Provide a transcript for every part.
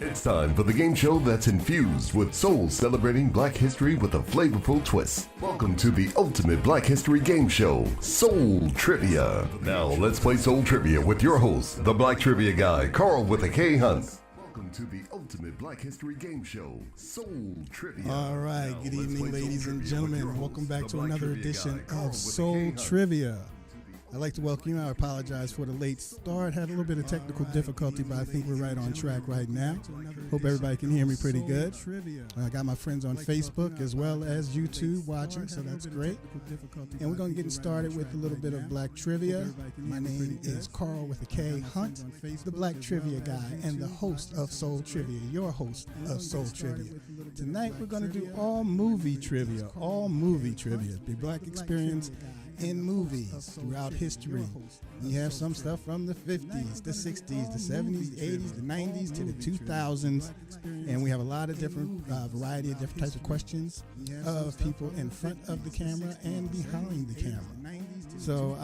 It's time for the game show that's infused with soul celebrating Black history with a flavorful twist. Welcome to the ultimate Black history game show, Soul Trivia. Now let's play Soul Trivia with your host, the Black Trivia guy, Carl with a K Hunt. Welcome to the ultimate Black history game show, Soul Trivia. All right, good evening, ladies and gentlemen. Welcome back to another edition of Soul Trivia. I'd like to welcome you. I apologize for the late start. Had a little bit of technical difficulty, but I think we're right on track right now. Hope everybody can hear me pretty good. I got my friends on Facebook as well as YouTube watching, so that's great. And we're going to get started with a little bit of Black Trivia. My name is Carl with a K Hunt, the Black Trivia guy and the host of Soul Trivia, your host of Soul Trivia. Tonight we're going to do all movie trivia, the Black experience in movies throughout history. You have some stuff from the 50s, the 60s, the 70s, the 80s, the 90s to the 2000s, and we have a lot of different variety of different types of questions of people in front of the camera and behind the camera. So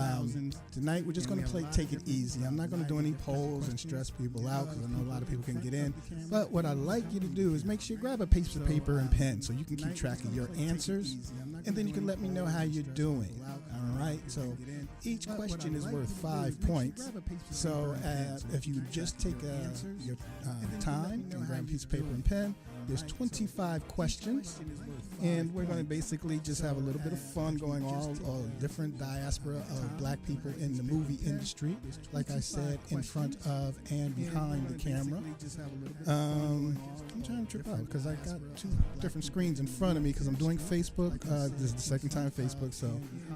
tonight we're just going to take it easy. I'm not going to do any polls and stress people out because I know a lot of people can get in. But what I'd like you to do is make sure you grab a piece of paper and pen so you can keep track of your answers, and then you can let me know how you're doing. All right, so each question is worth 5 points. So if you just take your time and grab a piece of paper and pen, there's 25 questions, and we're going to basically just have a little bit of fun going on, all different diaspora of Black people in the movie industry, like I said, in front of and behind the camera. I'm trying to trip out because I got two different screens in front of me because I'm doing Facebook. This is the second time Facebook, so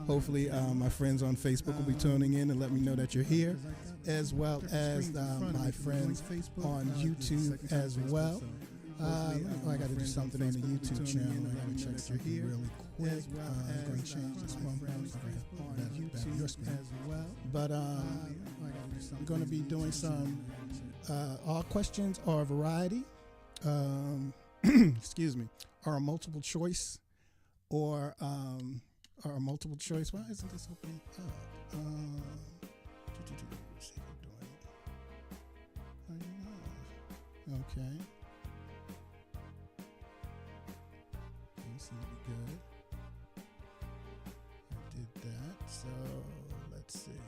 hopefully my friends on Facebook will be tuning in and let me know that you're here, as well as my friends on YouTube as well. I got to do something on the YouTube channel. I got to check something really quick. I'm going to change this one on your screen as well. But we're going to be doing some. All questions are a variety. Excuse me. Are a multiple choice or are a multiple choice. Why isn't this opening up? See if I'm doing it. Okay. Seem to be good. I did that, so let's see.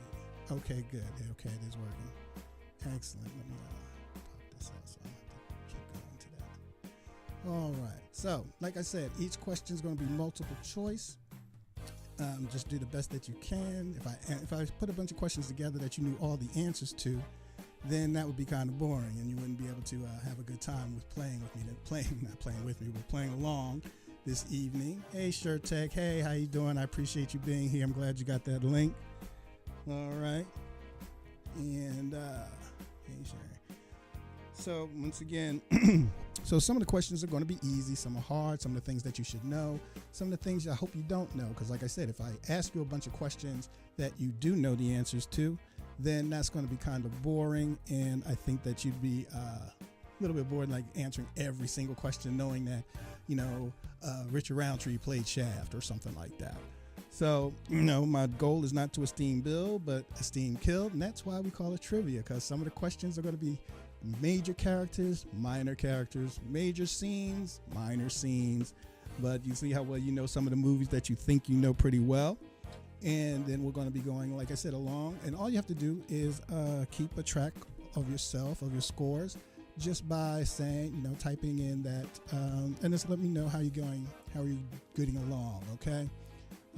Okay, good. Okay, it is working. Excellent. Let me pop this out so I don't have to keep going to that. All right. So, like I said, each question is going to be multiple choice. Just do the best that you can. If I put a bunch of questions together that you knew all the answers to, then that would be kind of boring, and you wouldn't be able to have a good time with playing with me. Not playing with me, but playing along this evening. Hey, Shirt Tech. Hey, how you doing? I appreciate you being here. I'm glad you got that link. All right. And hey, Sherry. So once again, so some of the questions are going to be easy. Some are hard. Some of the things that you should know. Some of the things I hope you don't know. Because like I said, if I ask you a bunch of questions that you do know the answers to, then that's going to be kind of boring. And I think that you'd be a little bit bored, like answering every single question, knowing that, Richard Roundtree played Shaft or something like that. So, my goal is not to esteem Bill, but esteem Kill. And that's why we call it trivia, because some of the questions are going to be major characters, major scenes, minor scenes. But you see how well you know some of the movies that you think you know pretty well. And then we're going to be going, like I said, along. And all you have to do is keep a track of yourself, of your scores, just by saying, typing in that, and just let me know how you're going, how are you getting along, okay?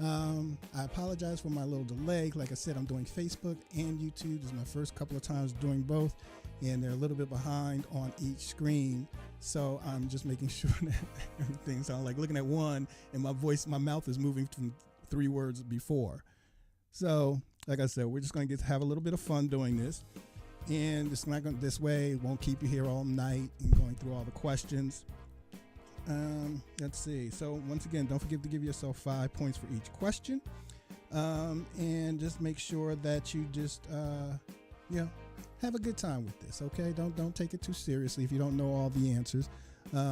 I apologize for my little delay. Like I said, I'm doing Facebook and YouTube. This is my first couple of times doing both, and they're a little bit behind on each screen. So I'm just making sure that everything sounds like looking at one, and my mouth is moving from 3 words before. So, like I said, we're just going to have a little bit of fun doing this. And it's not going this way. It won't keep you here all night and going through all the questions. Let's see. So once again, don't forget to give yourself 5 points for each question, and just make sure that you just have a good time with this. Okay, don't take it too seriously if you don't know all the answers,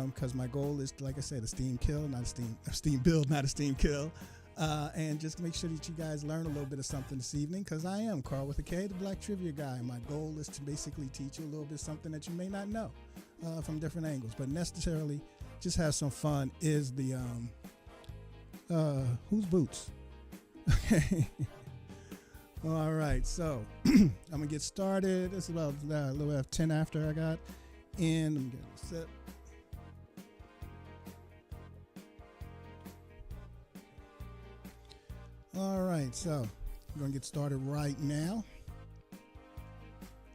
because my goal is, like I said, esteem Kill, not esteem build, not esteem kill. And just make sure that you guys learn a little bit of something this evening, because I am Carl with a K, the Black Trivia guy. My goal is to basically teach you a little bit something that you may not know from different angles, but necessarily just have some fun is the whose boots? Okay. All right, so I'm gonna get started. It's about a little bit of 10 after I got in. I'm getting set. All right, so I'm gonna get started right now.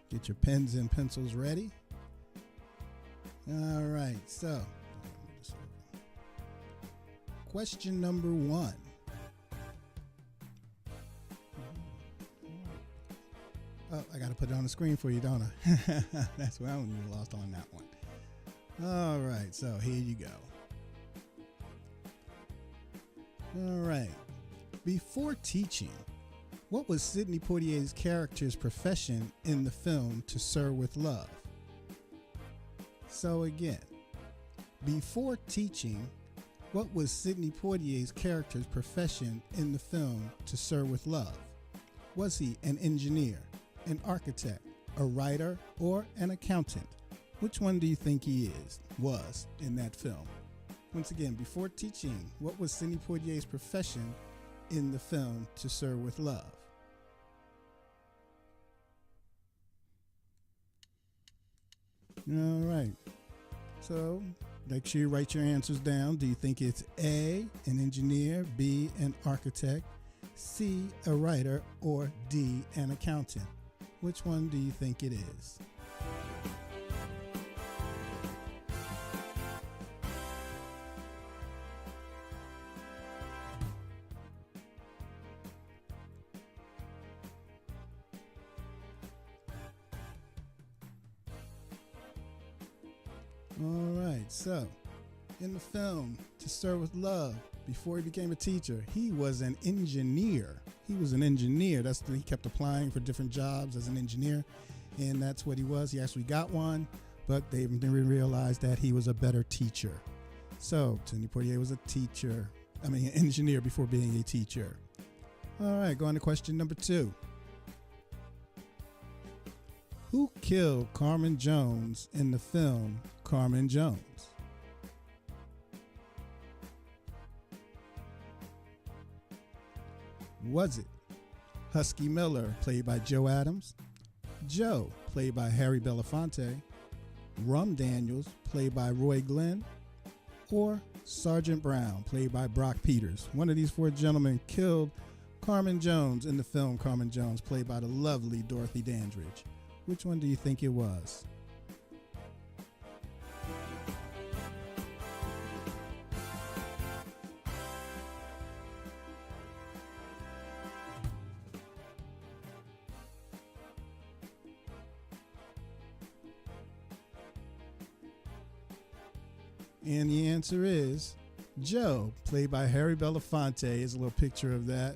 Get your pens and pencils ready. All right, so question number 1. Oh, I got to put it on the screen for you, don't I? That's where I'm lost on that one. All right, so here you go. All right. Before teaching, what was Sidney Poitier's character's profession in the film To Sir with Love? So again, before teaching, what was Sidney Poitier's character's profession in the film To Sir with Love? Was he an engineer, an architect, a writer, or an accountant? Which one do you think he was in that film? Once again, before teaching, what was Sidney Poitier's profession in the film To Sir with Love? All right. So make sure you write your answers down. Do you think it's A, an engineer, B, an architect, C, a writer, or D, an accountant? Which one do you think it is? All right, so in the film To Sir with Love, before he became a teacher, he was an engineer. He was an engineer. He kept applying for different jobs as an engineer, and that's what he was. He actually got one, but they didn't realize that he was a better teacher. So Sidney Poitier was an engineer before being a teacher. All right, go on to question number 2. Who killed Carmen Jones in the film Carmen Jones? Was it Husky Miller, played by Joe Adams, Joe, played by Harry Belafonte, Rum Daniels, played by Roy Glenn, or Sergeant Brown, played by Brock Peters? One of these 4 gentlemen killed Carmen Jones in the film Carmen Jones, played by the lovely Dorothy Dandridge. Which one do you think it was? And the answer is Joe, played by Harry Belafonte. Here's a little picture of that.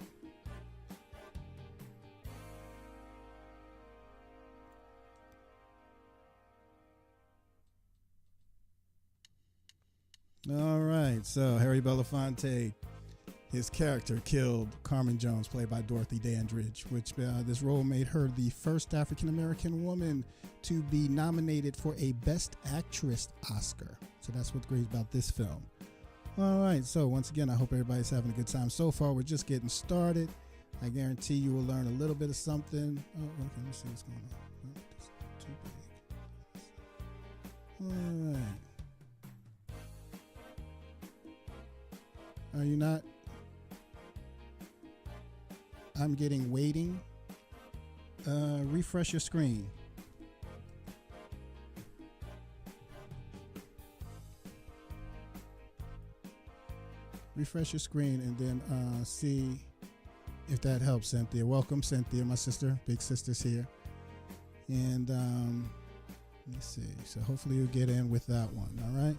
All right, so Harry Belafonte, his character killed Carmen Jones, played by Dorothy Dandridge, which this role made her the first African-American woman to be nominated for a Best Actress Oscar. So that's what's great about this film. All right, so once again, I hope everybody's having a good time so far. We're just getting started. I guarantee you will learn a little bit of something. Oh, okay, let's see what's going on. Oh, that's too big. All right. Are you not? I'm getting waiting. Refresh your screen. Refresh your screen and then see if that helps, Cynthia. Welcome, Cynthia, my sister. Big sister's here. And let's see. So hopefully you'll get in with that one. All right.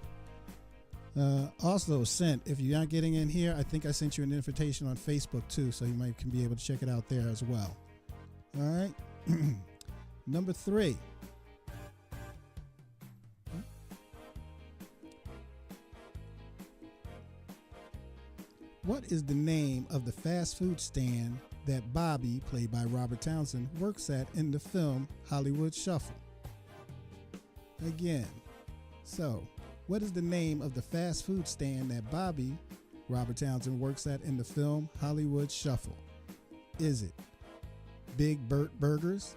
Also, if you're not getting in here, I think I sent you an invitation on Facebook too, so you might can be able to check it out there as well. All right. Number 3. What is the name of the fast food stand that Bobby, played by Robert Townsend, works at in the film Hollywood Shuffle? Again, So, what is the name of the fast food stand that Bobby, Robert Townsend, works at in the film Hollywood Shuffle? Is it Big Burt Burgers,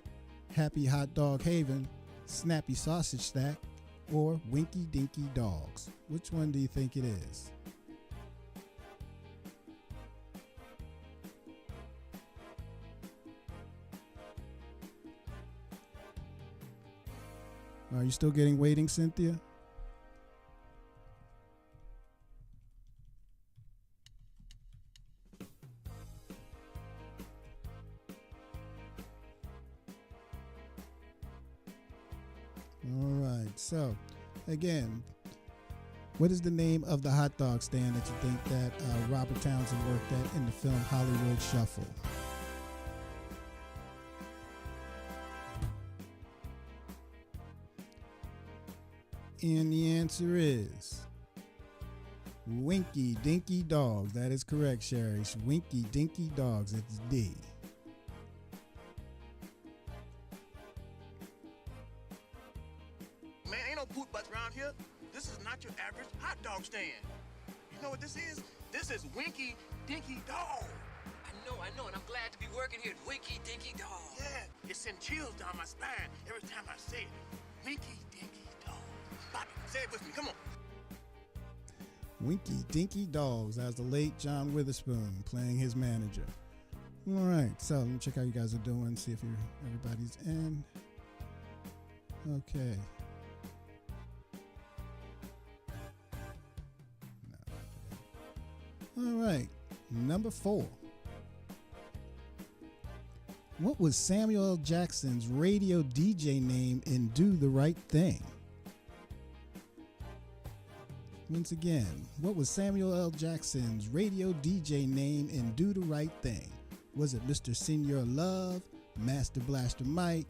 Happy Hot Dog Haven, Snappy Sausage Stack, or Winky Dinky Dogs? Which one do you think it is? Are you still getting waiting, Cynthia? All right. So, again, what is the name of the hot dog stand that you think that Robert Townsend worked at in the film Hollywood Shuffle? And the answer is Winky Dinky Dogs. That is correct, Sherry. Winky Dinky Dogs. It's D. Man, ain't no poop butts around here. This is not your average hot dog stand. You know what this is? This is Winky Dinky Dog. I know, and I'm glad to be working here at Winky Dinky Dog. Yeah, it sends chills down my spine every time I say it. Winky Dinky Dog. Bobby, say it with me, come on. Winky Dinky Dogs. That was the late John Witherspoon playing his manager. All right, so let me check how you guys are doing, see if everybody's in. Okay. All right, number 4. What was Samuel L. Jackson's radio DJ name in Do the Right Thing? Once again, what was Samuel L. Jackson's radio DJ name in Do the Right Thing? Was it Mr. Senior Love, Master Blaster Mike,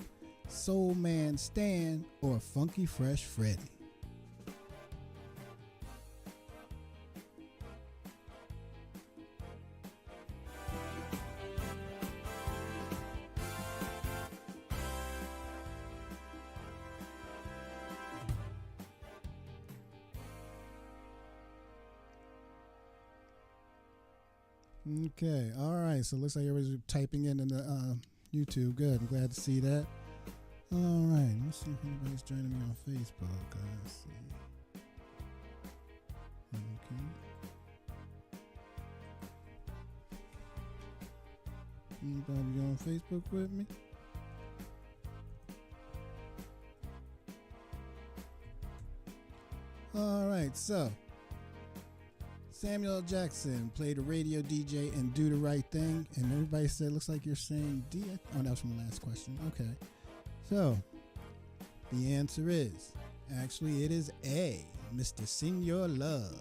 Soul Man Stan, or Funky Fresh Freddy? Okay, all right. So it looks like everybody's typing in the YouTube. Good. I'm glad to see that. All right. Let's see if anybody's joining me on Facebook. Let's see. Okay. Anybody on Facebook with me? All right. So Samuel L. Jackson played a radio DJ in Do the Right Thing, and everybody said, looks like you're saying D. Oh, that was from the last question. Okay. So, the answer is, actually, it is A, Mr. Senior Love.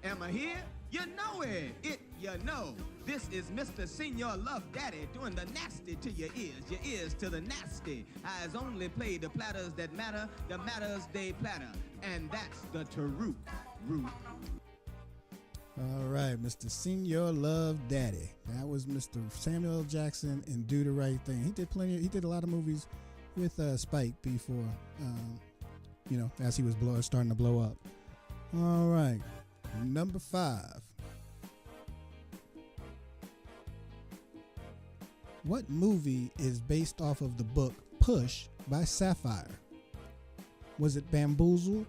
Am I here? You know it. You know. This is Mr. Senior Love Daddy doing the nasty to your ears to the nasty. Eyes only play the platters that matter, the matters they platter. And that's the Taruk root. All right, Mr. Senior Love Daddy. That was Mr. Samuel L. Jackson in Do the Right Thing. He did a lot of movies with Spike before, as he was starting to blow up. All right, number 5. What movie is based off of the book Push by Sapphire? Was it Bamboozled,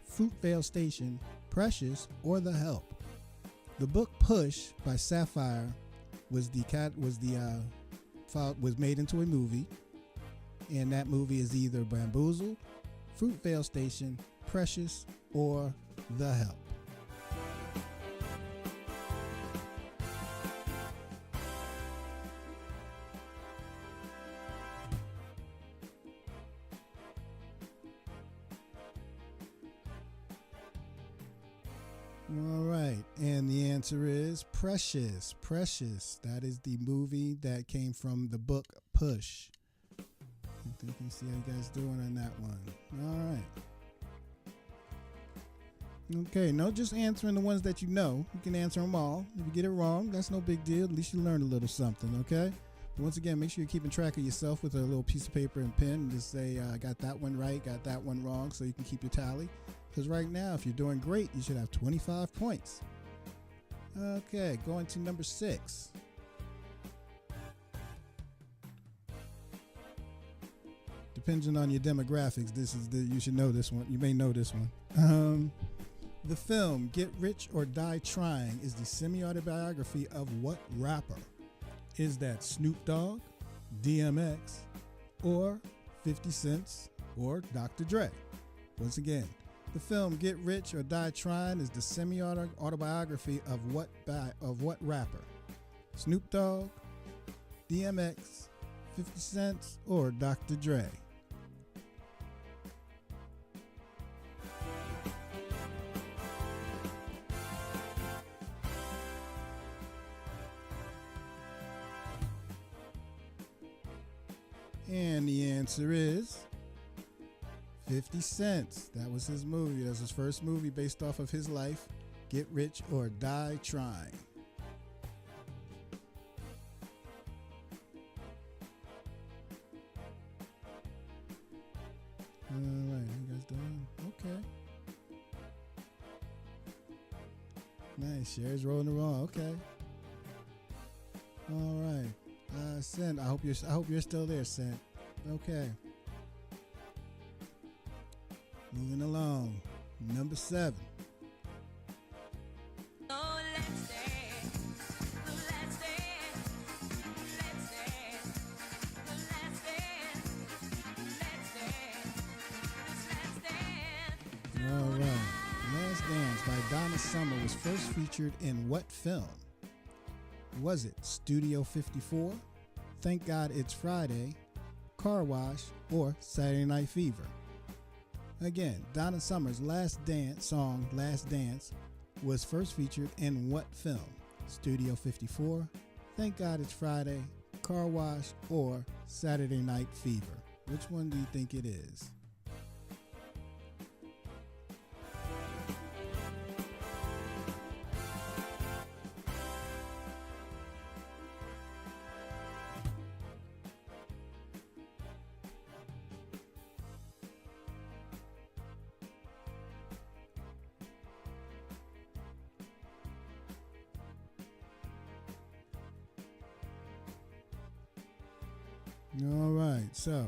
Fruitvale Station, Precious, or The Help? The book Push by Sapphire was made into a movie, and that movie is either Bamboozled, Fruitvale Station, Precious, or The Help. All right, and the answer is Precious. Precious. That is the movie that came from the book Push. I think you see how you guys doing on that one. All right. Okay, no just answering the ones that you know. You can answer them all. If you get it wrong, that's no big deal. At least you learned a little something, okay? Once again, make sure you're keeping track of yourself with a little piece of paper and pen and just say, I got that one right, got that one wrong, so you can keep your tally. Because right now, if you're doing great, you should have 25 points. Okay, going to number 6. Depending on your demographics, you should know this one. You may know this one. The film Get Rich or Die Trying is the semi-autobiography of what rapper? Is that Snoop Dogg, DMX, or 50 Cent, or Dr. Dre? Once again, the film Get Rich or Die Trying is the semi-autobiography of what rapper? Snoop Dogg, DMX, 50 Cent, or Dr. Dre? And the answer is 50 Cent. That was his movie. That was his first movie based off of his life. Get Rich or Die Trying. All right, you guys done? Okay. Nice. Sherry's rolling the wrong. Okay. All right. Sen, I hope you're still there, Sen. Okay. Moving along. Number 7. All right. Last Dance by Donna Summer was first featured in what film? Was it Studio 54, Thank God It's Friday, Car Wash, or Saturday Night Fever? Again, Donna Summer's Last Dance was first featured in what film? Studio 54, Thank God It's Friday, Car Wash, or Saturday Night Fever? Which one do you think it is? All right, so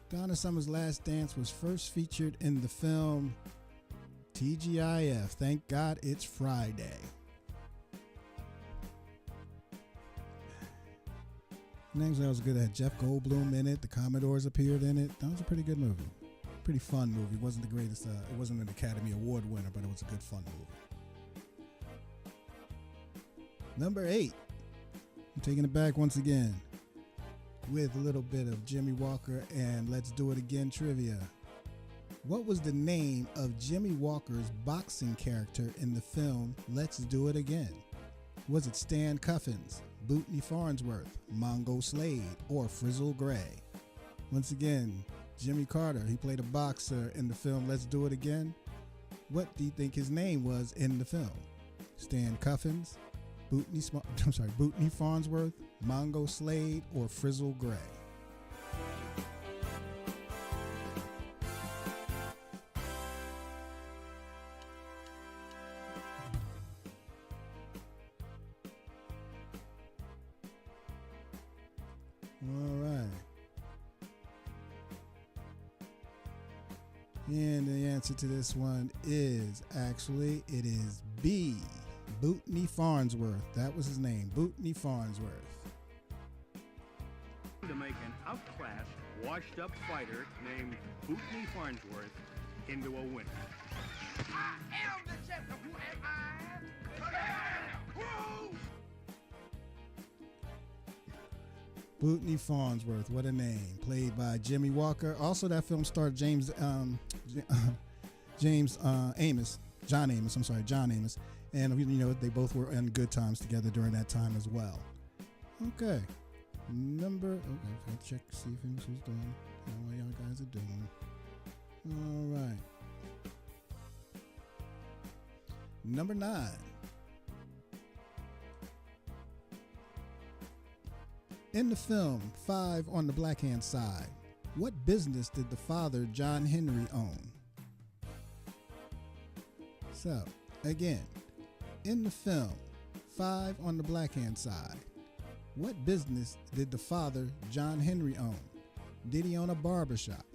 Donna Summer's Last Dance was first featured in the film TGIF, Thank God It's Friday. Names that was good. It had Jeff Goldblum in it. The Commodores appeared in it. That was a pretty good movie. Pretty fun movie. It wasn't the greatest. It wasn't an Academy Award winner, but it was a good fun movie. Number 8. I'm taking it back once again with a little bit of Jimmy Walker and Let's Do It Again trivia. What was the name of Jimmy Walker's boxing character in the film Let's Do It Again? Was it Stan Cuffins, Bootney Farnsworth, Mongo Slade, or Frizzle Gray? Once again, Jimmy Carter, he played a boxer in the film Let's Do It Again. What do you think his name was in the film? Stan Cuffins, Bootney Farnsworth, Mongo Slade, or Frizzle Gray? All right. And the answer to this one is actually, it is B. Bootney Farnsworth. That was his name, Bootney Farnsworth. To make an outclassed, washed-up fighter named Bootney Farnsworth into a winner. I am the champion. Who am I? Who? Bootney Farnsworth, what a name. Played by Jimmy Walker. Also, that film starred John Amos. And, you know, they both were in good times together during that time as well. Okay. Okay, I'll check to see if who's done. How y'all guys are doing. All right. Number 9. In the film, 5 on the Black Hand Side, what business did the father, John Henry, own? So, again, in the film, 5 on the Black Hand Side, what business did the father, John Henry, own? Did he own a barbershop?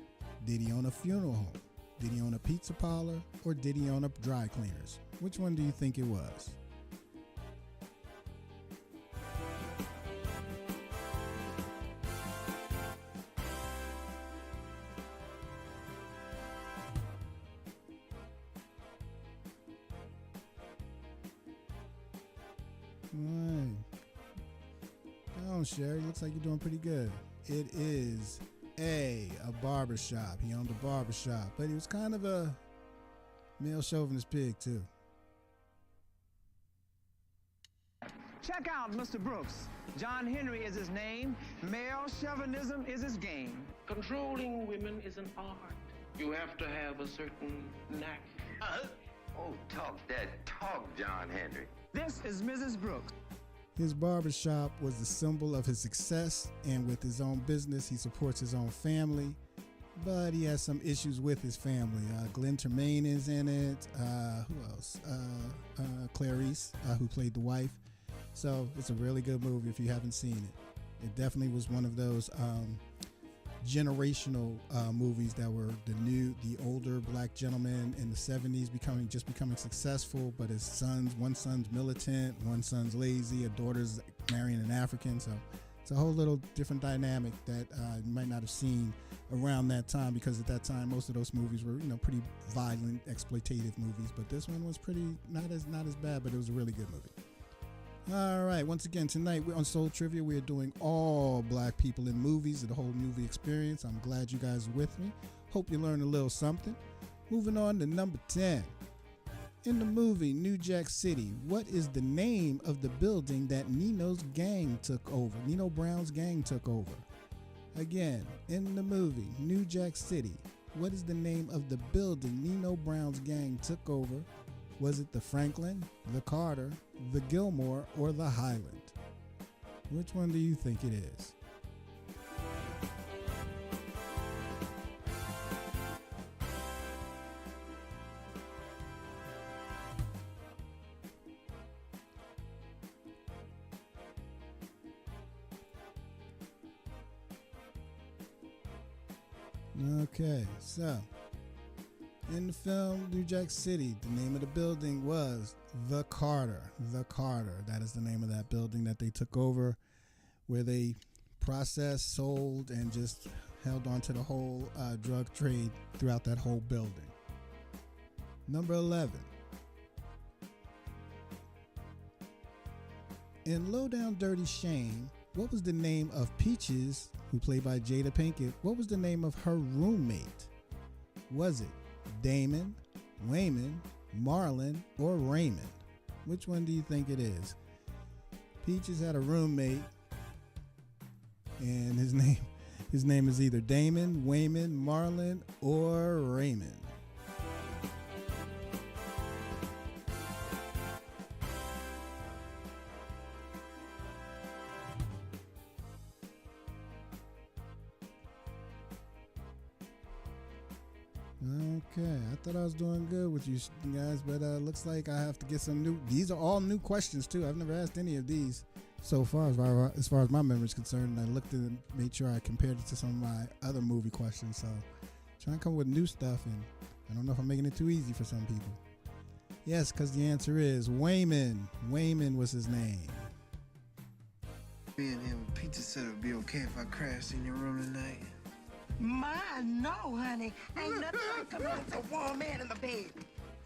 Did he own a funeral home? Did he own a pizza parlor? Or did he own a dry cleaners? Which one do you think it was? Right. Come on, Sherry. Looks like you're doing pretty good. It is a barbershop. He owned a barbershop, but he was kind of a male chauvinist pig, too. Check out Mr. Brooks. John Henry is his name. Male chauvinism is his game. Controlling women is an art. You have to have a certain knack. Oh, talk that talk, John Henry. This is Mrs. Brooks. His barbershop was the symbol of his success, and with his own business, he supports his own family, but he has some issues with his family. Glenn Tremaine is in it. Who else? Clarice, who played the wife. So it's a really good movie if you haven't seen it. It definitely was one of those generational movies that were the older black gentleman in the 70s becoming successful, but his sons, one son's militant, one son's lazy, a daughter's marrying an African. So it's a whole little different dynamic that you might not have seen around that time, because at that time most of those movies were pretty violent, exploitative movies. But this one was pretty not as bad, but it was a really good movie. All right, once again, tonight we're on Soul Trivia. We are doing all black people in movies, the whole movie experience. I'm glad you guys are with me. Hope you learned a little something. Moving on to number 10. In the movie New Jack City, what is the name of the building that Nino's gang took over? Nino Brown's gang took over. Again, in the movie New Jack City, what is the name of the building Nino Brown's gang took over? Was it the Franklin, the Carter, the Gilmore, or the Highland? Which one do you think it is? Okay, so in the film New Jack City, the name of the building was the Carter. The Carter. That is the name of that building that they took over, where they processed, sold, and just held on to the whole drug trade throughout that whole building. Number 11. In Low Down Dirty Shame, what was the name of Peaches, who played by Jada Pinkett? What was the name of her roommate? Was it Damon, Wayman, Marlon, or Raymond? Which one do you think it is? Peaches had a roommate, and his name is either Damon, Wayman, Marlon, or Raymond. Okay, I thought I was doing good with you guys, but looks like I have to get some new. These are all new questions too. I've never asked any of these so far, as far as my memory is concerned. And I looked at it and made sure I compared it to some of my other movie questions. So trying to come up with new stuff, and I don't know if I'm making it too easy for some people. Yes, because the answer is Wayman. Wayman was his name. Me and him, Peter said it would be okay if I crashed in your room tonight. No, honey. Ain't nothing like coming with a warm man in the bed.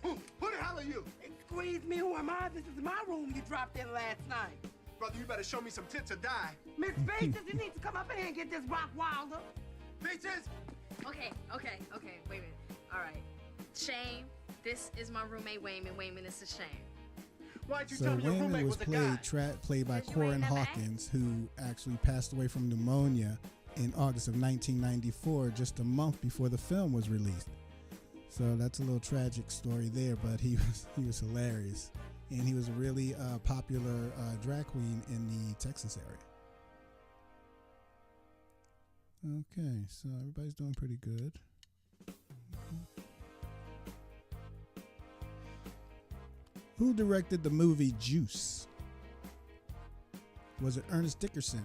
Who the hell are you? Excuse me, who am I? This is my room you dropped in last night. Brother, you better show me some tits or die. Miss Peaches, you need to come up in here and get this rock wilder. Peaches! Okay, wait a minute. All right. Shame, this is my roommate Wayman. Wayman is a shame. Why'd you So tell me your Wayman roommate was was a guy? played by Did you Corin remember? Hawkins, who actually passed away from pneumonia in August of 1994, just a month before the film was released. So that's a little tragic story there, but he was hilarious, and he was a really popular drag queen in the Texas area. Okay, so everybody's doing pretty good. Who directed the movie Juice? Was it Ernest Dickerson,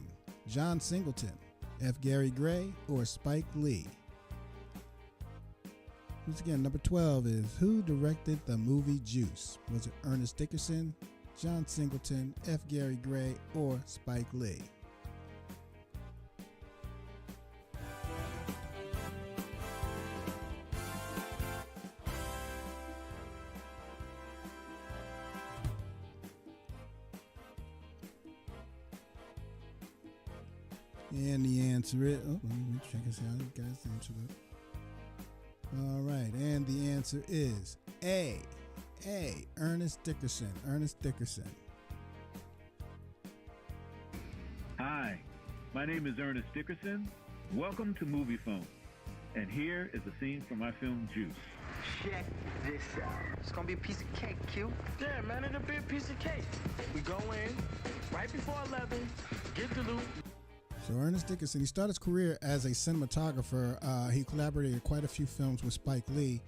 John Singleton, F. Gary Gray, or Spike Lee? Once again, number 12 is who directed the movie Juice? Was it Ernest Dickerson, John Singleton, F. Gary Gray, or Spike Lee? And the answer is, let me check and see how you guys answered it. All right, and the answer is A, Ernest Dickerson. Ernest Dickerson. Hi, my name is Ernest Dickerson. Welcome to Movie Phone. And here is a scene from my film Juice. Check this out. It's gonna be a piece of cake, Q. Yeah, man, it'll be a piece of cake. We go in right before 11, get the loot. So Ernest Dickerson, he started his career as a cinematographer. He collaborated in quite a few films with Spike Lee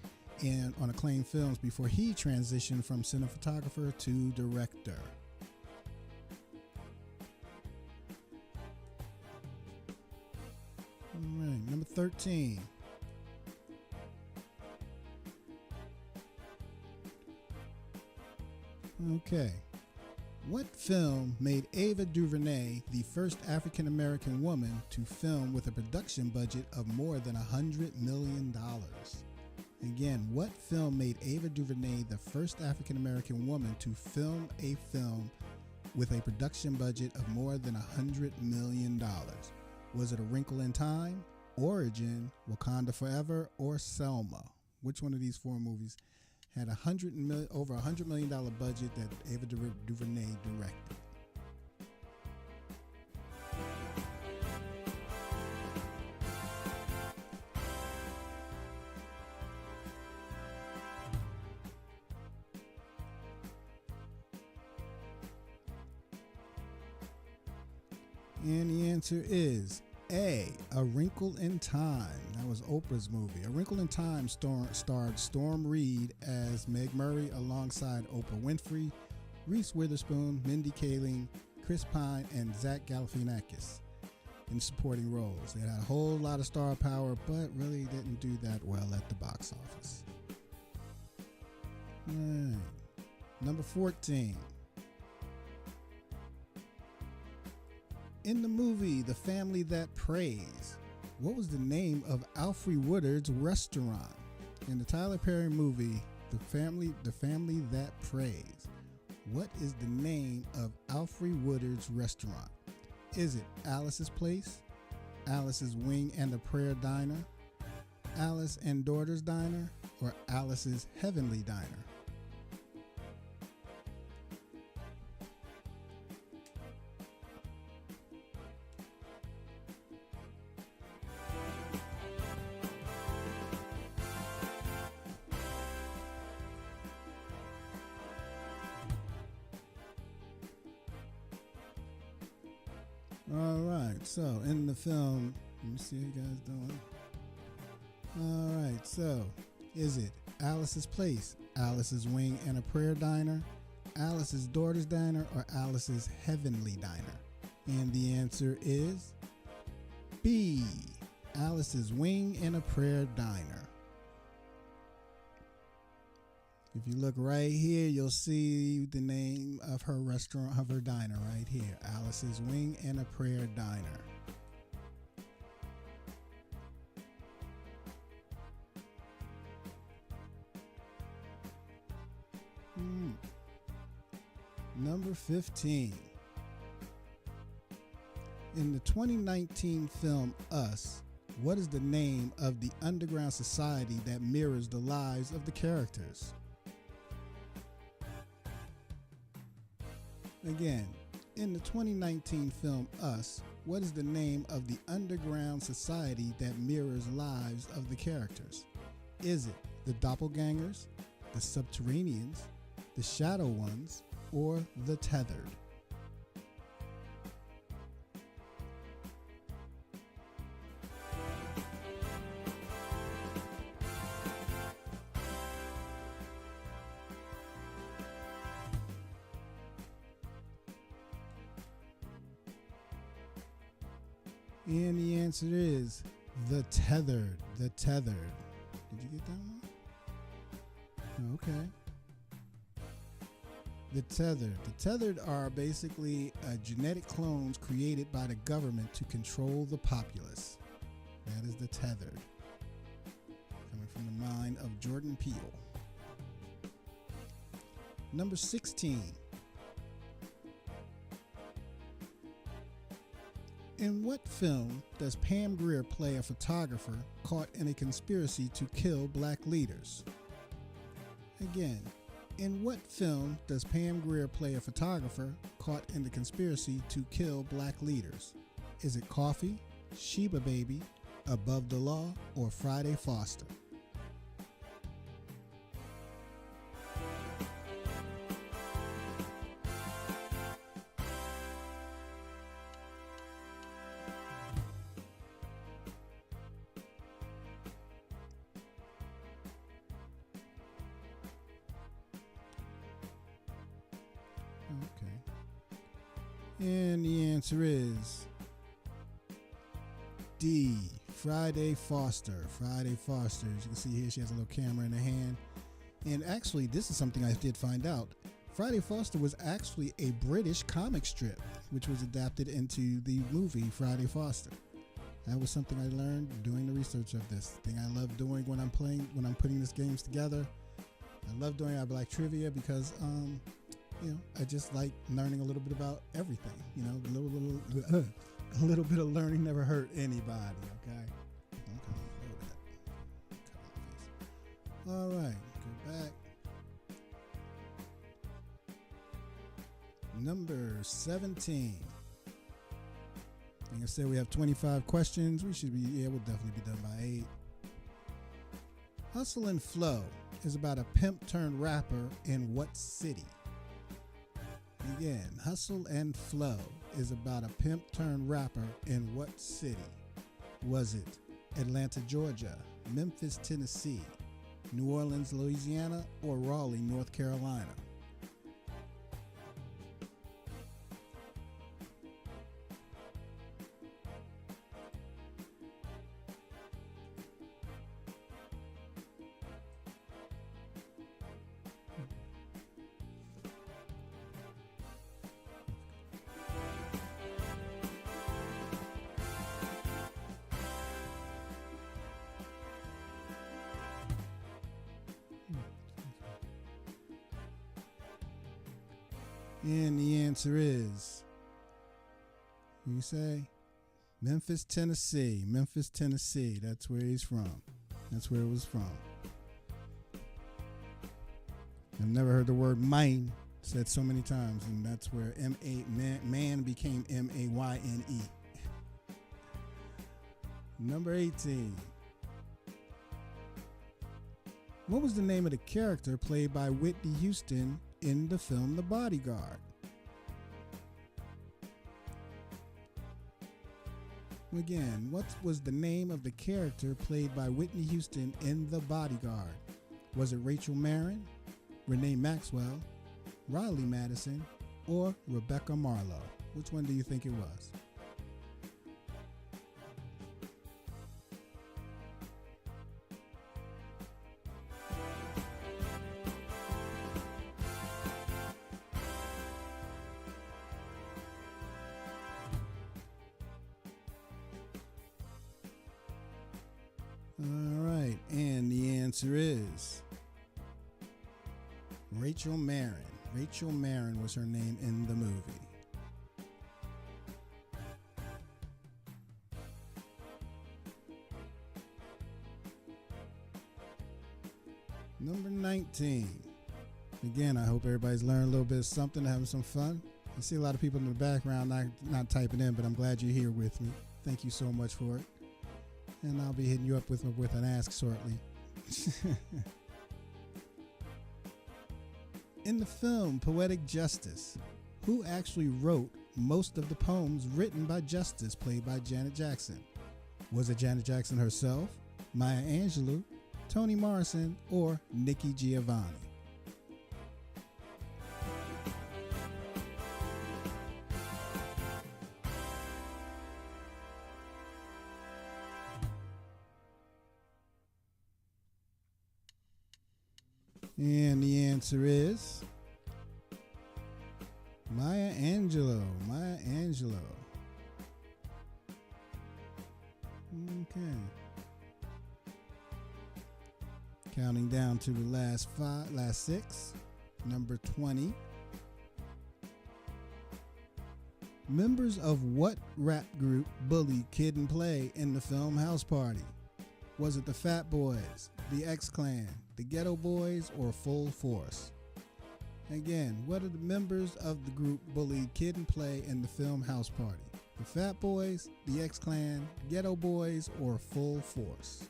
and on acclaimed films before he transitioned from cinematographer to director. All right, number 13. Okay. What film made Ava DuVernay the first African-American woman to film with a production budget of more than $100 million? Again, what film made Ava DuVernay the first African-American woman to film a film with a production budget of more than $100 million? Was it A Wrinkle in Time, Origin, Wakanda Forever, or Selma? Which one of these four movies had over $100 million budget that Ava DuVernay directed? And the answer is A, A Wrinkle in Time. That was Oprah's movie. A Wrinkle in Time starred Storm Reed as Meg Murray alongside Oprah Winfrey, Reese Witherspoon, Mindy Kaling, Chris Pine, and Zach Galifianakis in supporting roles. It had a whole lot of star power, but really didn't do that well at the box office. All right. Number 14. In the movie The Family That Prays, what was the name of Alfre Woodard's restaurant? In the Tyler Perry movie The Family That Prays, what is the name of Alfre Woodard's restaurant? Is it Alice's Place, Alice's Wing and a Prayer Diner, Alice and Daughter's Diner, or Alice's Heavenly Diner? All right, so in the film, let me see how you guys doing. All right, so is it Alice's Place, Alice's Wing and a Prayer Diner, Alice's Daughter's Diner, or Alice's Heavenly Diner? And the answer is B, Alice's Wing and a Prayer Diner. If you look right here, you'll see the name of her restaurant, of her diner right here, Alice's Wing and a Prayer Diner. Number 15. In the 2019 film Us, what is the name of the underground society that mirrors the lives of the characters? Again, in the 2019 film Us, what is the name of the underground society that mirrors lives of the characters? Is it the Doppelgangers, the Subterraneans, the Shadow Ones, or the Tethered? And the answer is The Tethered. The Tethered. Did you get that one? Okay. The Tethered. The Tethered are basically genetic clones created by the government to control the populace. That is The Tethered. Coming from the mind of Jordan Peele. Number 16. In what film does Pam Grier play a photographer caught in a conspiracy to kill black leaders? Again, in what film does Pam Grier play a photographer caught in the conspiracy to kill black leaders? Is it Coffee, Sheba Baby, Above the Law, or Friday Foster? And the answer is D. Friday Foster. Friday Foster. As you can see here, she has a little camera in her hand. And actually, this is something I did find out. Friday Foster was actually a British comic strip, which was adapted into the movie Friday Foster. That was something I learned doing the research of this. Thing I love doing when I'm putting these games together. I love doing I Black Trivia because I just like learning a little bit about everything. A little bit of learning never hurt anybody. Okay. All right, go back. Number 17. Like I said, we have 25 questions. We'll definitely be done by 8. Hustle and Flow is about a pimp turned rapper in what city? Again, Hustle and Flow is about a pimp turned rapper in what city? Was it Atlanta, Georgia, Memphis, Tennessee, New Orleans, Louisiana, or Raleigh, North Carolina? And the answer is, you say, Memphis, Tennessee. Memphis, Tennessee. That's where he's from. That's where it was from. I've never heard the word mine said so many times, and that's where man became M-A-Y-N-E. Number 18. What was the name of the character played by Whitney Houston in the film The Bodyguard? Again, what was the name of the character played by Whitney Houston in The Bodyguard? Was it Rachel Marin, Renee Maxwell, Riley Madison, or Rebecca Marlowe? Which one do you think it was? All right, and the answer is Rachel Marin. Rachel Marin was her name in the movie. Number 19. Again, I hope everybody's learned a little bit of something, having some fun. I see a lot of people in the background not typing in, but I'm glad you're here with me. Thank you so much for it. And I'll be hitting you up with an ask shortly. In the film Poetic Justice, who actually wrote most of the poems written by Justice, played by Janet Jackson? Was it Janet Jackson herself, Maya Angelou, Toni Morrison, or Nikki Giovanni? And the answer is Maya Angelou. Maya Angelou. Okay. Counting down to the last six. Number 20. Members of what rap group bullied Kid and Play in the film House Party? Was it the Fat Boys, the X-Clan, the Ghetto Boys, or Full Force? Again, what are the members of the group bullied Kid and Play in the film House Party? The Fat Boys, the X-Clan, Ghetto Boys, or Full Force?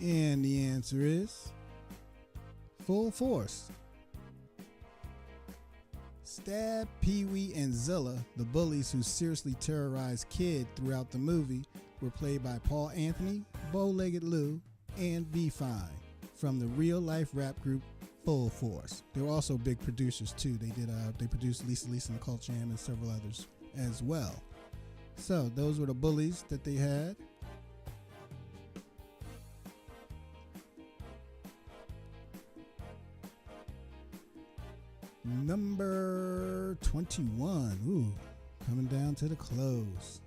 And the answer is Full Force. Stab, Pee-wee, and Zilla, the bullies who seriously terrorized Kid throughout the movie, were played by Paul Anthony, Bow-Legged Lou, and B-Fine from the real-life rap group Full Force. They were also big producers too. They produced Lisa Lisa and Cult Jam and several others as well. So those were the bullies that they had. Number 21. Ooh, coming down to the close.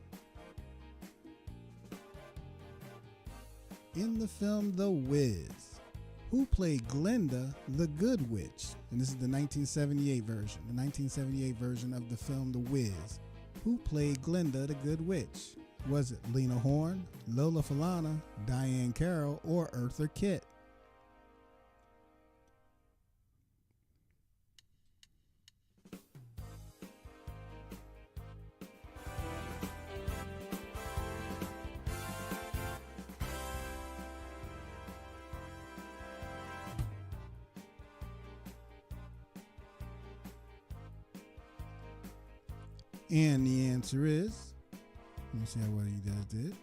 In the film The Wiz, who played Glinda the Good Witch? And this is the 1978 version. The 1978 version of the film The Wiz. Who played Glinda the Good Witch? Was it Lena Horne, Lola Falana, Diane Carroll, or Eartha Kitt? And the answer is, let me see how well you guys did.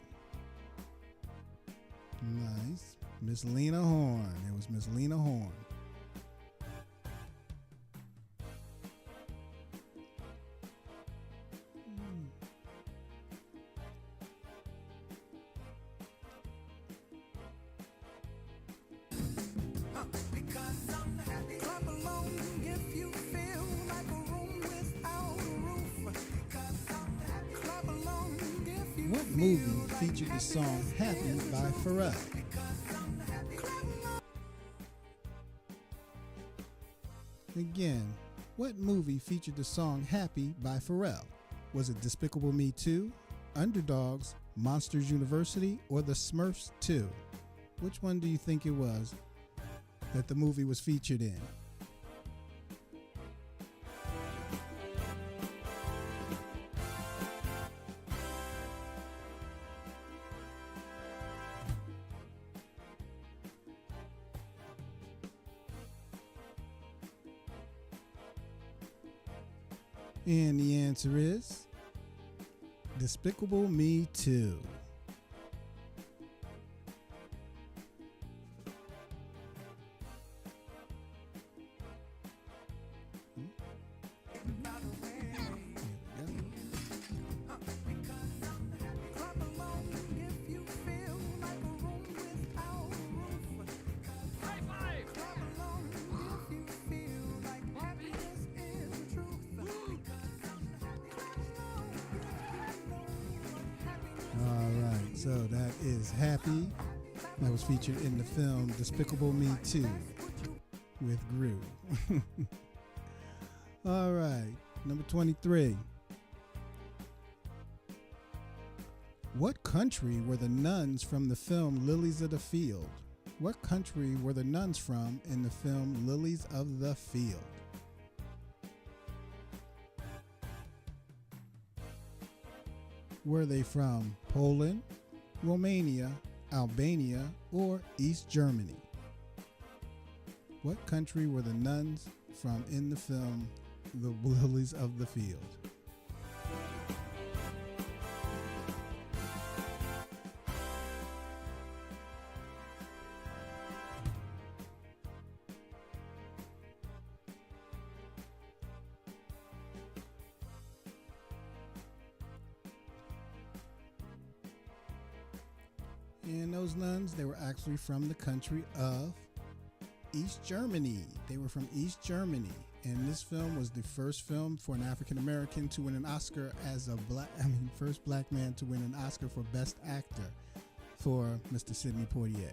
Nice. Miss Lena Horne. It was Miss Lena Horne. What movie featured the song Happy by Pharrell? Again, what movie featured the song Happy by Pharrell? Was it Despicable Me 2, Underdogs, Monsters University, or The Smurfs 2? Which one do you think it was that the movie was featured in? And the answer is Despicable Me 2. So that is Happy. That was featured in the film Despicable Me 2 with Gru. All right, number 23. What country were the nuns from the film Lilies of the Field? What country were the nuns from in the film Lilies of the Field? Were they from Poland, Romania, Albania, or East Germany? What country were the nuns from in the film The Lilies of the Field? And those nuns, they were actually from the country of East Germany. They were from East Germany. And this film was the first film for an African American to win an Oscar as first black man to win an Oscar for Best Actor for Mr. Sidney Poitier.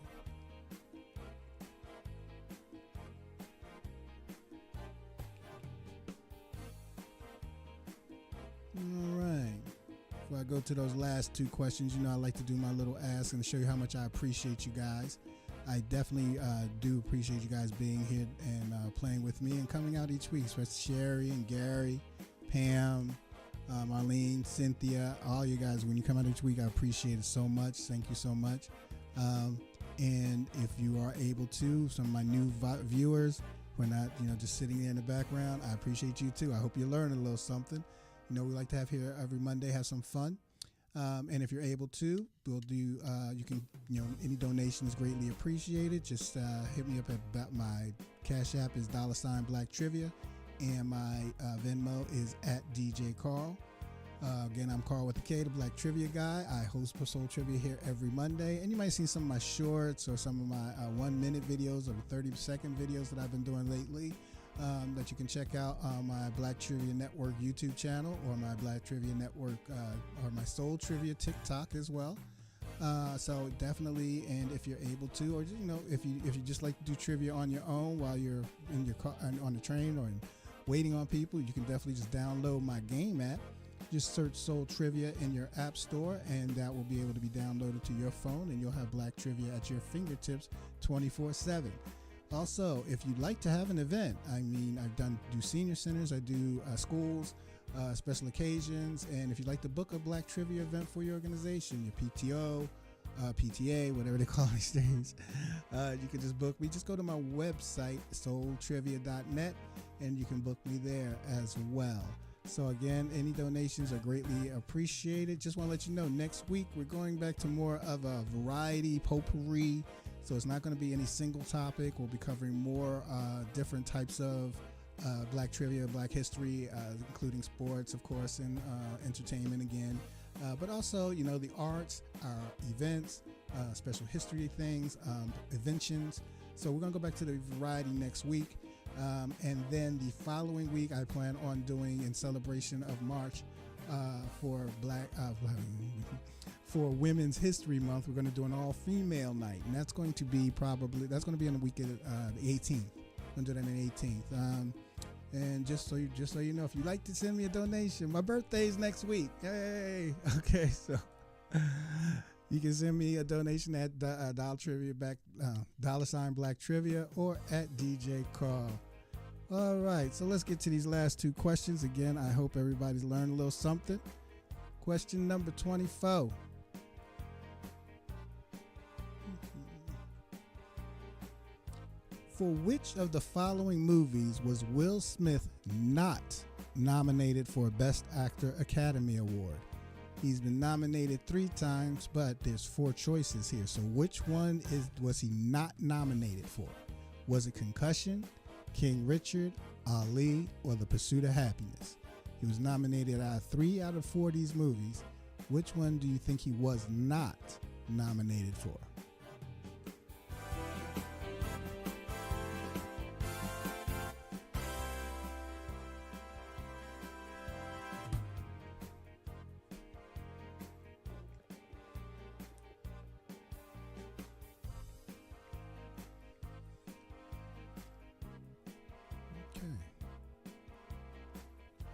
All right. Before I go to those last two questions, I like to do my little ask and show you how much I appreciate you guys. I definitely do appreciate you guys being here and playing with me and coming out each week, especially Sherry and Gary, Pam, Marlene, Cynthia, all you guys. When you come out each week, I appreciate it so much. Thank you so much. And if you are able to, some of my new viewers who are not, just sitting there in the background, I appreciate you too. I hope you learn a little something. We like to have here every Monday, have some fun. And if you're able to, we'll do, you can, any donation is greatly appreciated. Just hit me up at my Cash App is $Black Trivia, and my Venmo is at DJ Carl. Again, I'm Carl with a K, the Black Trivia Guy. I host Soul Trivia here every Monday, and you might see some of my shorts or some of my 1-minute videos or 30-second videos that I've been doing lately. That you can check out on my Black Trivia Network YouTube channel or my Black Trivia Network or my Soul Trivia TikTok as well. So definitely, and if you're able to, or if you just like to do trivia on your own while you're in your car, on the train, or waiting on people, you can definitely just download my game app. Just search Soul Trivia in your app store, and that will be able to be downloaded to your phone, and you'll have Black Trivia at your fingertips 24/7. Also, if you'd like to have an event, I do senior centers, I do schools, special occasions, and if you'd like to book a Black Trivia event for your organization, your PTO, PTA, whatever they call these days, you can just book me. Just go to my website, soultrivia.net, and you can book me there as well. So again, any donations are greatly appreciated. Just want to let you know, next week we're going back to more of a variety, potpourri. So it's not going to be any single topic. We'll be covering more different types of Black trivia, Black history, including sports, of course, and entertainment again. But also, the arts, our events, special history things, inventions. So we're going to go back to the variety next week. And then the following week, I plan on doing, in celebration of March for for Women's History Month, we're going to do an all-female night, and that's going to be on the week of the 18th. I'm going to do that on the 18th. And just so you know, if you'd like to send me a donation, my birthday's next week. Yay! Okay, so you can send me a donation at Dollar Trivia $Black Trivia, or at DJ Carl. All right, so let's get to these last two questions. Again, I hope everybody's learned a little something. Question number 24. For which of the following movies was Will Smith not nominated for a Best Actor Academy Award? He's been nominated 3 times, but there's 4 choices here. So which one was he not nominated for? Was it Concussion, King Richard, Ali, or The Pursuit of Happiness? He was nominated out of 3 out of 4 of these movies. Which one do you think he was not nominated for?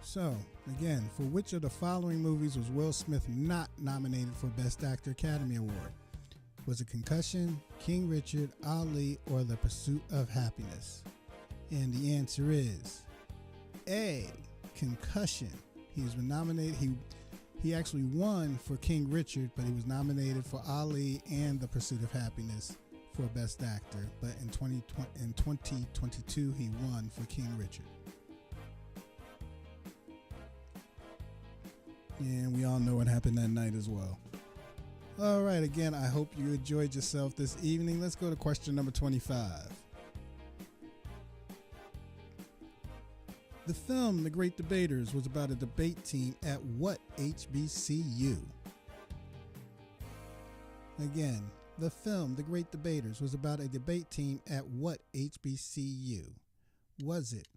So, again, for which of the following movies was Will Smith not nominated for Best Actor Academy Award? Was it Concussion, King Richard, Ali, or The Pursuit of Happiness? And the answer is A, Concussion. He's been nominated. He actually won for King Richard, but he was nominated for Ali and The Pursuit of Happiness for Best Actor. But in 2022, he won for King Richard. And we all know what happened that night as well. All right, again, I hope you enjoyed yourself this evening. Let's go to question number 25. The film The Great Debaters was about a debate team at what HBCU? Again, The film, The Great Debaters, was about a debate team at what HBCU? Was it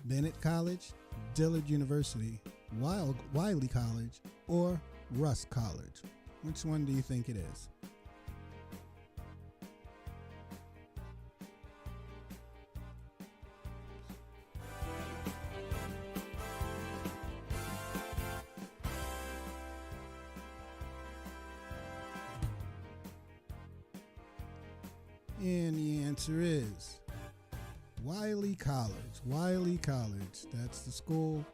Bennett College, Dillard University, Wiley College, or Russ College? Which one do you think it is? And the answer is Wiley College. Wiley College. That's the school.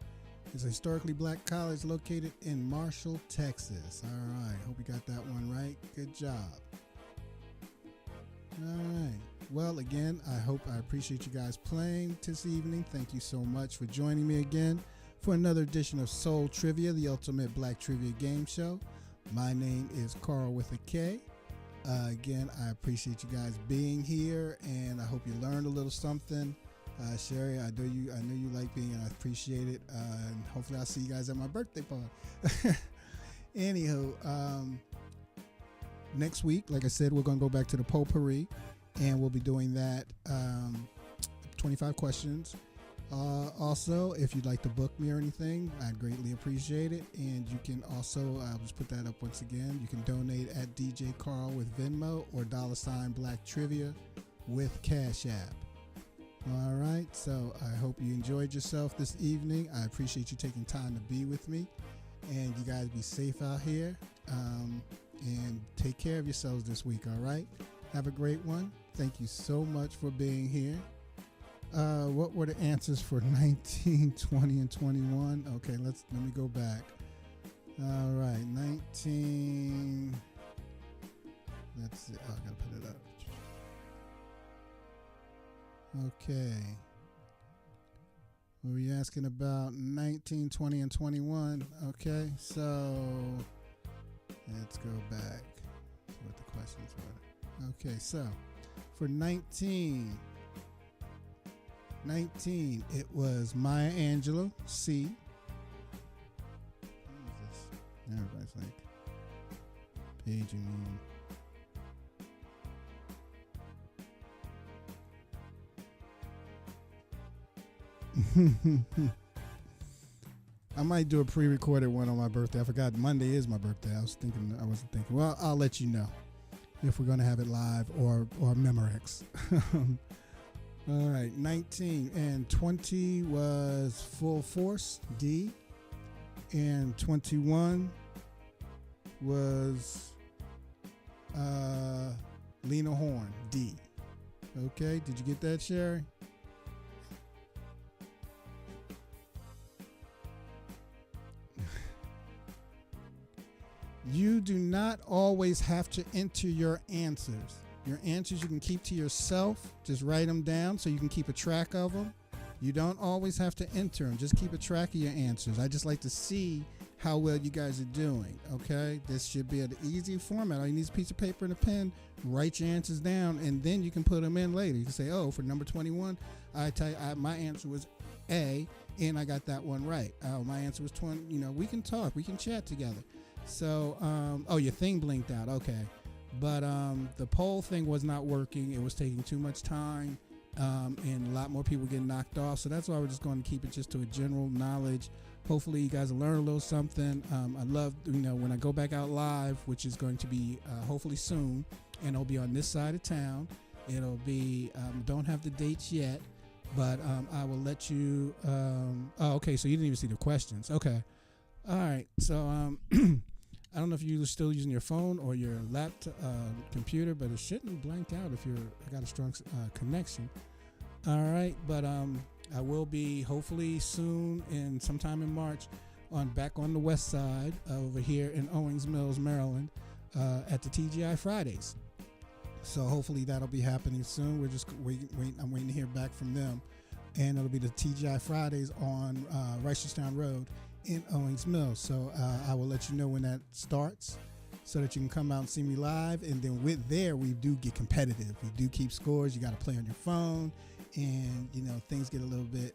It's a historically black college located in Marshall, Texas. All right. Hope you got that one right. Good job. All right. Well, again, I appreciate you guys playing this evening. Thank you so much for joining me again for another edition of Soul Trivia, the ultimate black trivia game show. My name is Carl with a K. Again, I appreciate you guys being here, and I hope you learned a little something. Sherry, I know you like being, and I appreciate it. And hopefully, I'll see you guys at my birthday party. Anywho, next week, like I said, we're going to go back to the potpourri, and we'll be doing that. 25 questions. Also, if you'd like to book me or anything, I'd greatly appreciate it. And you can also, I'll just put that up once again, you can donate at DJ Carl with Venmo or $ Black Trivia with Cash App. All right, so I hope you enjoyed yourself this evening. I appreciate you taking time to be with me. And you guys be safe out here. And take care of yourselves this week, all right? Have a great one. Thank you so much for being here. What were the answers for 19, 20, and 21? Okay, let me go back. All right, 19. Let's see. Oh, I gotta put it up. Okay. What were you asking about? 19, 20, and 21. Okay, so let's go back to what the questions were. Okay, so for 19, it was Maya Angelou, C. What is this? Everybody's like paging me. I might do a pre-recorded one on my birthday. I forgot Monday is my birthday. I wasn't thinking. Well, I'll let you know if we're going to have it live or Memorex. All right, 19 and 20 was Full Force, D, and 21 was Lena Horne, D. Okay, did you get that, Sherry? You do not always have to enter your answers. Your answers you can keep to yourself. Just write them down so you can keep a track of them. You don't always have to enter them. Just keep a track of your answers. I just like to see how well you guys are doing, okay? This should be an easy format. All you need is a piece of paper and a pen. Write your answers down, and then you can put them in later. You can say, oh, for number 21, my answer was A, and I got that one right. My answer was 20. We can talk. We can chat together. So, your thing blinked out. Okay. But the poll thing was not working. It was taking too much time, and a lot more people getting knocked off. So that's why we're just going to keep it just to a general knowledge. Hopefully you guys will learn a little something. I love, when I go back out live, which is going to be hopefully soon, and it'll be on this side of town. It'll be, don't have the dates yet, but I will let you, okay, so you didn't even see the questions. Okay. All right. So, I don't know if you're still using your phone or your laptop, computer, but it shouldn't blank out if I got a strong connection. All right, but I will be hopefully soon, and sometime in March, back on the west side over here in Owings Mills, Maryland, at the TGI Fridays. So hopefully that'll be happening soon. We're just waiting. I'm waiting to hear back from them, and it'll be the TGI Fridays on Reisterstown Road in Owings Mills. So I will let you know when that starts so that you can come out and see me live. And then we do get competitive. We do keep scores. You got to play on your phone, and things get a little bit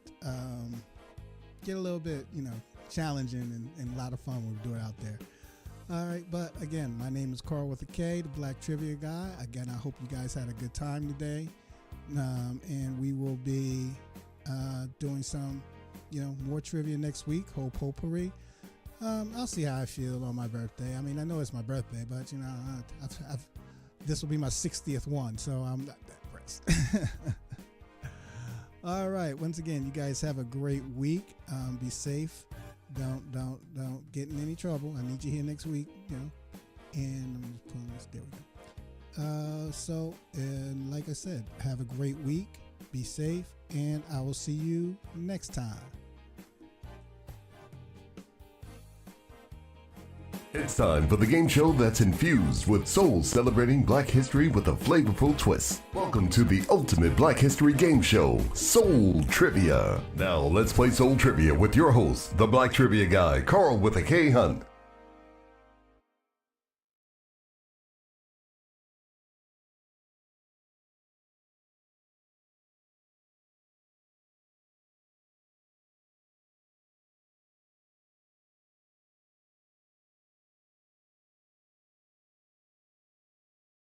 challenging and a lot of fun when we do it out there. All right, but again, my name is Carl with a K, the Black Trivia Guy. Again, I hope you guys had a good time today, and we will be doing some, more trivia next week. Hope potpourri. I'll see how I feel on my birthday. I mean, I know it's my birthday, but this will be my 60th one, so I'm not that pressed. All right. Once again, you guys have a great week. Be safe. Don't get in any trouble. I need you here next week. And I'm just pulling this. There we go. And like I said, have a great week. Be safe, and I will see you next time. It's time for the game show that's infused with soul, celebrating Black history with a flavorful twist. Welcome to the ultimate Black history game show, Soul Trivia. Now let's play Soul Trivia with your host, the Black Trivia Guy, Carl with a K Hunt.